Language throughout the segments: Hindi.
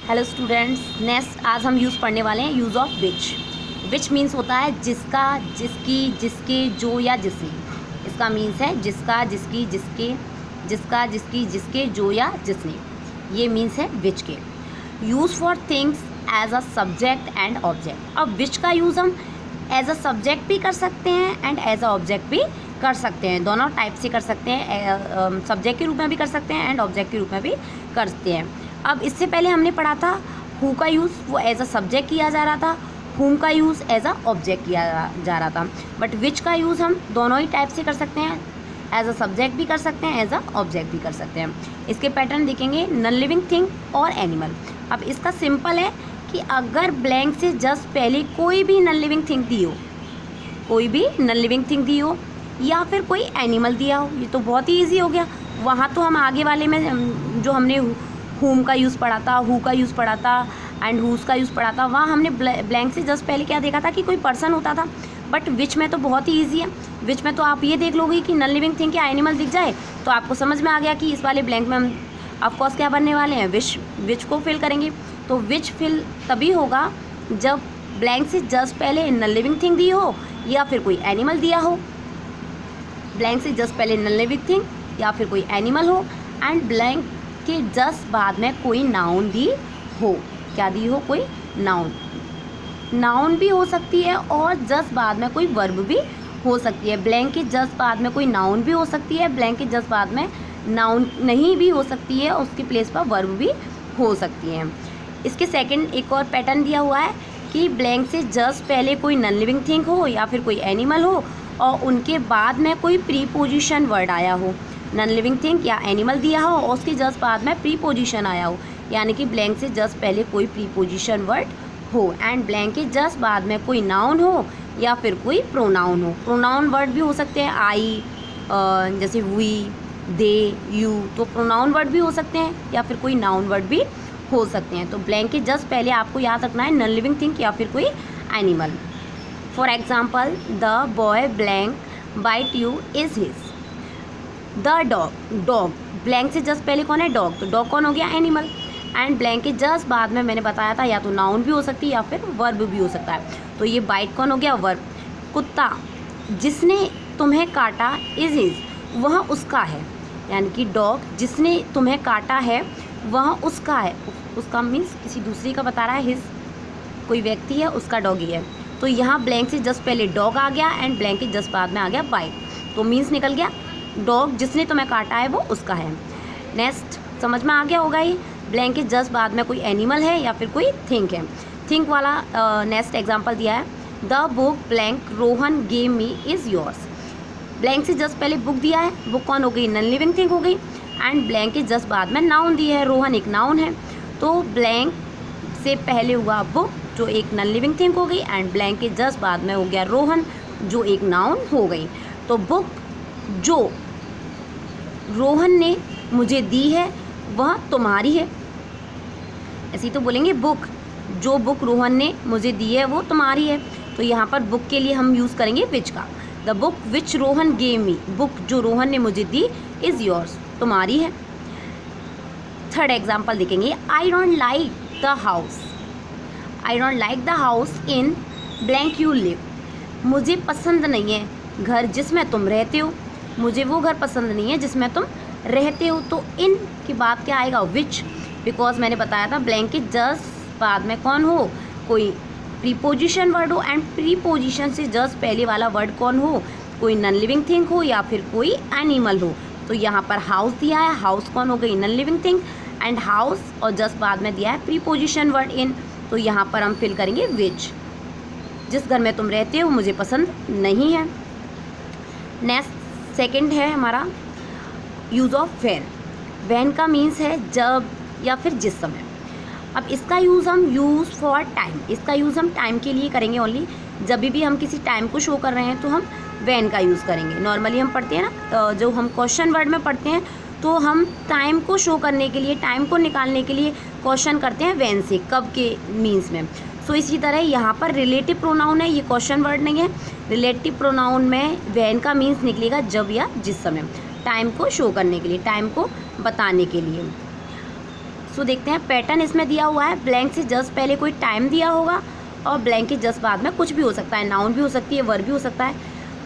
हेलो स्टूडेंट्स, नेक्स्ट आज हम यूज़ पढ़ने वाले हैं use of which. Which means होता है जिसका, जिसकी, जिसके, जो या जिसने। इसका मीन्स है जिसका, जिसकी, जिसके, जिसका, जिसकी, जिसके, जो या जिसने। ये मीन्स है विच के। Use for things as a subject and object. अब विच का यूज़ हम एज अ सब्जेक्ट भी कर सकते हैं एंड एज अ ऑब्जेक्ट भी कर सकते हैं। दोनों टाइप से कर सकते हैं, सब्जेक्ट के रूप में भी कर सकते हैं एंड ऑब्जेक्ट के रूप में भी करते हैं। अब इससे पहले हमने पढ़ा था हु का यूज़ वो एज अ सब्जेक्ट किया जा रहा था, हुम का यूज़ एज अ ऑब्जेक्ट किया जा रहा था। बट विच का यूज़ हम दोनों ही टाइप से कर सकते हैं, एज अ सब्जेक्ट भी कर सकते हैं, एज अ ऑब्जेक्ट भी कर सकते हैं। इसके पैटर्न देखेंगे, नॉन लिविंग थिंग और एनिमल। अब इसका सिंपल है कि अगर ब्लैंक से जस्ट पहले कोई भी नॉन लिविंग थिंग दी हो, कोई भी नॉन लिविंग थिंग दी हो या फिर कोई एनिमल दिया हो, ये तो बहुत ही ईजी हो गया। वहाँ तो हम आगे वाले में जो हमने हुम का यूज़ पढ़ा था, हु का यूज़ पढ़ा था एंड हुज का यूज़ पढ़ा था, वहाँ हमने ब्लैंक से जस्ट पहले क्या देखा था कि कोई पर्सन होता था। बट विच में तो बहुत ही ईजी है। विच में तो आप ये देख लोगे कि नॉन लिविंग थिंग या एनिमल दिख जाए तो आपको समझ में आ गया कि इस वाले ब्लैंक में हम ऑफकोर्स क्या बनने वाले हैं, विच को फिल करेंगे। तो विच फिल तभी होगा जब ब्लैंक से जस्ट पहले नॉन लिविंग थिंग दी हो या फिर कोई एनिमल दिया हो। ब्लैंक से जस्ट पहले नॉन लिविंग थिंग या फिर कोई एनिमल हो एंड ब्लैंक के जस्ट बाद में कोई नाउन दी हो। क्या दी हो? कोई नाउन भी हो सकती है और जस्ट बाद में कोई वर्ब भी हो सकती है। ब्लैंक के जस्ट बाद में कोई नाउन भी हो सकती है, ब्लैंक के जस्ट बाद में नाउन नहीं भी हो सकती है, उसकी प्लेस पर वर्ब भी हो सकती है। इसके सेकंड एक और पैटर्न दिया हुआ है कि ब्लैंक से जस्ट पहले कोई नॉन लिविंग थिंग हो या फिर कोई एनिमल हो और उनके बाद में कोई प्रीपोजिशन वर्ड आया हो। नॉन लिविंग थिंग या एनिमल दिया हो और उसके जस्ट बाद में प्रीपोजिशन आया हो, यानी कि ब्लैंक से जस्ट पहले कोई प्रीपोजिशन वर्ड हो एंड ब्लैंक के जस्ट बाद में कोई नाउन हो या फिर कोई प्रोनाउन हो। प्रोनाउन वर्ड भी हो सकते हैं, आई, जैसे वी, दे, यू, तो प्रोनाउन वर्ड भी हो सकते हैं या फिर कोई नाउन वर्ड भी हो सकते हैं। तो ब्लैंक के जस्ट पहले आपको याद रखना है नॉन लिविंग थिंग या फिर कोई animal. For example, the boy blank bite you is his. The dog blank से जस्ट पहले कौन है? डॉग। तो डॉग कौन हो गया? एनिमल। एंड ब्लैंक के जस्ट बाद में मैंने बताया था या तो नाउन भी हो सकती है या फिर वर्ब भी हो सकता है। तो ये बाइट कौन हो गया? वर्ब। कुत्ता जिसने तुम्हें काटा इज हिज, वह उसका है, यानी कि डॉग जिसने तुम्हें काटा है वह उसका है। उसका मीन्स किसी दूसरी का बता रहा है, हिज कोई व्यक्ति है, उसका डॉगी है। तो यहाँ ब्लैंक से जस्ट पहले डॉग आ गया एंड ब्लैंक के जस्ट बाद में आ गया बाइट। तो मीन्स निकल गया डॉग जिसने तुम्हें काटा है वो उसका है। नेक्स्ट समझ में आ गया होगा ये। ब्लैंक के जस्ट बाद में कोई एनिमल है या फिर कोई थिंक है। थिंक वाला नेक्स्ट एग्जांपल दिया है, the book blank Rohan gave me is yours. Blank से जस्ट पहले बुक दिया है, बुक कौन हो गई? नॉन लिविंग थिंग हो गई एंड ब्लैंक के जस्ट बाद में नाउन दिया है, रोहन एक नाउन है। तो ब्लैंक से पहले हुआ बुक जो एक नॉन लिविंग थिंग हो गई एंड ब्लैंक के जस्ट बाद में हो गया रोहन जो एक नाउन हो गई। तो बुक जो रोहन ने मुझे दी है वह तुम्हारी है। ऐसे ही तो बोलेंगे, बुक जो बुक रोहन ने मुझे दी है वो तुम्हारी है। तो यहाँ पर बुक के लिए हम यूज़ करेंगे विच का। The book which Rohan gave me, book जो रोहन ने मुझे दी इज़ योर्स, तुम्हारी है। थर्ड एग्जाम्पल देखेंगे, I don't like the house. I don't like the house in blank you live. मुझे पसंद नहीं है घर जिसमें तुम रहते हो, मुझे वो घर पसंद नहीं है जिसमें तुम रहते हो। तो इन की बात क्या आएगा? विच। बिकॉज मैंने बताया था ब्लैंक के जस्ट बाद में कौन हो? कोई प्रीपोजिशन वर्ड हो एंड प्रीपोजिशन से जस्ट पहले वाला वर्ड कौन हो? कोई नॉन लिविंग थिंग हो या फिर कोई एनिमल हो। तो यहाँ पर हाउस दिया है, हाउस कौन हो गई? Non living thing and house और जस्ट बाद में दिया है प्रीपोजिशन वर्ड इन। तो यहाँ पर हम फिल करेंगे विच। जिस घर में तुम रहते हो मुझे पसंद नहीं है। नेक्स्ट सेकंड है हमारा यूज़ ऑफ व्हेन। व्हेन का मीन्स है जब या फिर जिस समय। अब इसका यूज़ हम यूज़ फॉर टाइम, इसका यूज़ हम टाइम के लिए करेंगे ओनली। जब भी हम किसी टाइम को शो कर रहे हैं तो हम व्हेन का यूज़ करेंगे। नॉर्मली हम पढ़ते हैं ना, जो हम क्वेश्चन वर्ड में पढ़ते हैं तो हम टाइम को शो करने के लिए, टाइम को निकालने के लिए क्वेश्चन करते हैं व्हेन से, कब के मीन्स में। सो इसी तरह यहाँ पर रिलेटिव प्रोनाउन है, ये क्वेश्चन वर्ड नहीं है। रिलेटिव प्रोनाउन में व्हेन का मीन्स निकलेगा जब या जिस समय, टाइम को शो करने के लिए, टाइम को बताने के लिए। सो देखते हैं, पैटर्न इसमें दिया हुआ है, ब्लैंक से जस्ट पहले कोई टाइम दिया होगा और ब्लैंक के जस्ट बाद में कुछ भी हो सकता है, नाउन भी हो सकती है, वर्ब भी हो सकता है।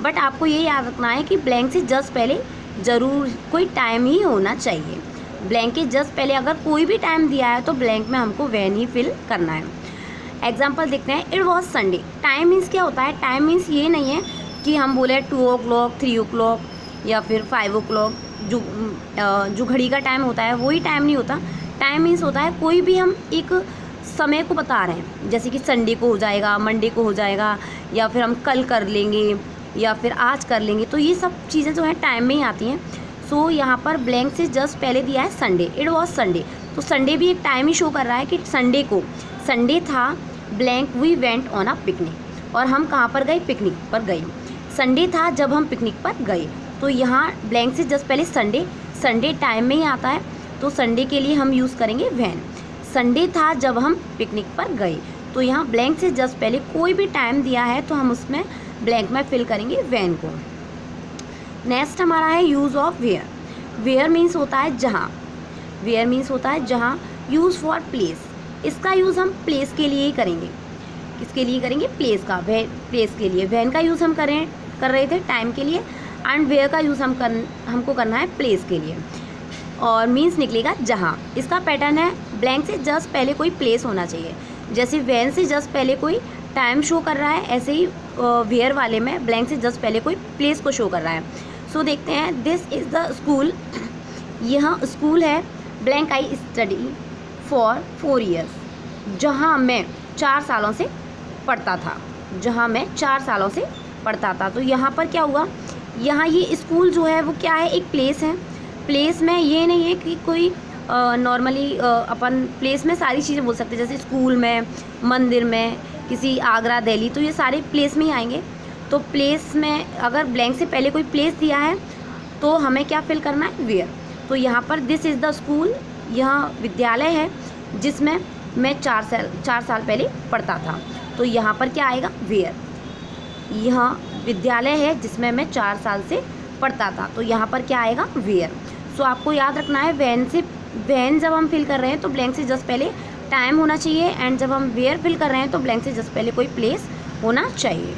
बट आपको ये याद रखना है कि ब्लैंक से जस्ट पहले ज़रूर कोई टाइम ही होना चाहिए। ब्लैंक के जस्ट पहले अगर कोई भी टाइम दिया है तो ब्लैंक में हमको वैन ही फिल करना है। एग्जाम्पल देखते हैं, it was Sunday. Time means क्या होता है? टाइम मीन्स ये नहीं है कि हम बोले 2 o'clock 3 o'clock या फिर 5 o'clock, जो घड़ी का टाइम होता है वही टाइम नहीं होता। टाइम मीन्स होता है कोई भी हम एक समय को बता रहे हैं, जैसे कि संडे को हो जाएगा, मंडे को हो जाएगा, या फिर हम कल कर लेंगे, या फिर आज कर लेंगे। तो ये सब चीज़ें जो है टाइम में ही आती हैं। सो यहाँ पर ब्लैंक से जस्ट पहले दिया है संडे, इट वॉज संडे। तो संडे भी एक टाइम ही शो कर रहा है कि संडे था, blank we went on a picnic. और हम कहाँ पर गए? पिकनिक पर गए। संडे था जब हम पिकनिक पर गए। तो यहाँ ब्लैंक से जस्ट पहले संडे टाइम में ही आता है, तो संडे के लिए हम यूज़ करेंगे वैन। संडे था जब हम पिकनिक पर गए। तो यहाँ ब्लैंक से जस्ट पहले कोई भी टाइम दिया है तो हम उसमें ब्लैंक में फिल करेंगे वैन को। नेक्स्ट हमारा है use of where. Where means होता है जहाँ। वेयर मीन्स होता है जहाँ। यूज़ फॉर प्लेस, इसका यूज़ हम प्लेस के लिए ही करेंगे। किसके लिए करेंगे? प्लेस का, प्लेस के लिए। वैन का यूज़ हम कर रहे थे टाइम के लिए, एंड वेयर का यूज़ हमको करना है प्लेस के लिए। और मीन्स निकलेगा जहाँ। इसका पैटर्न है, ब्लैंक से जस्ट पहले कोई प्लेस होना चाहिए। जैसे वैन से जस्ट पहले कोई टाइम शो कर रहा है, ऐसे ही वेयर वाले में ब्लैंक से जस्ट पहले कोई प्लेस को शो कर रहा है। सो देखते हैं, दिस इज़ द स्कूल। यह स्कूल है, blank I study for 4 years, जहाँ मैं 4 सालों से पढ़ता था। जहाँ मैं 4 सालों से पढ़ता था। तो यहाँ पर क्या हुआ? यहाँ ये स्कूल जो है वो क्या है? एक प्लेस है। प्लेस में ये नहीं है कि कोई नॉर्मली अपन प्लेस में सारी चीज़ें बोल सकते हैं, जैसे स्कूल में, मंदिर में, किसी आगरा, दिल्ली, तो ये सारे प्लेस में ही आएंगे। तो प्लेस में अगर ब्लैंक से पहले कोई प्लेस दिया है तो हमें क्या फिल करना है? वेयर। तो यहाँ पर दिस इज़ द स्कूल, यह विद्यालय है जिसमें मैं 4 साल पहले पढ़ता था। तो यहाँ पर क्या आएगा? वेयर। यह विद्यालय है जिसमें मैं 4 साल से पढ़ता था। तो यहाँ पर क्या आएगा? वेयर। सो आपको याद रखना है, वैन जब हम फिल कर रहे हैं तो ब्लैंक से जस्ट पहले टाइम होना चाहिए, एंड जब हम वेयर फिल कर रहे हैं तो ब्लैंक से जस्ट पहले कोई प्लेस होना चाहिए।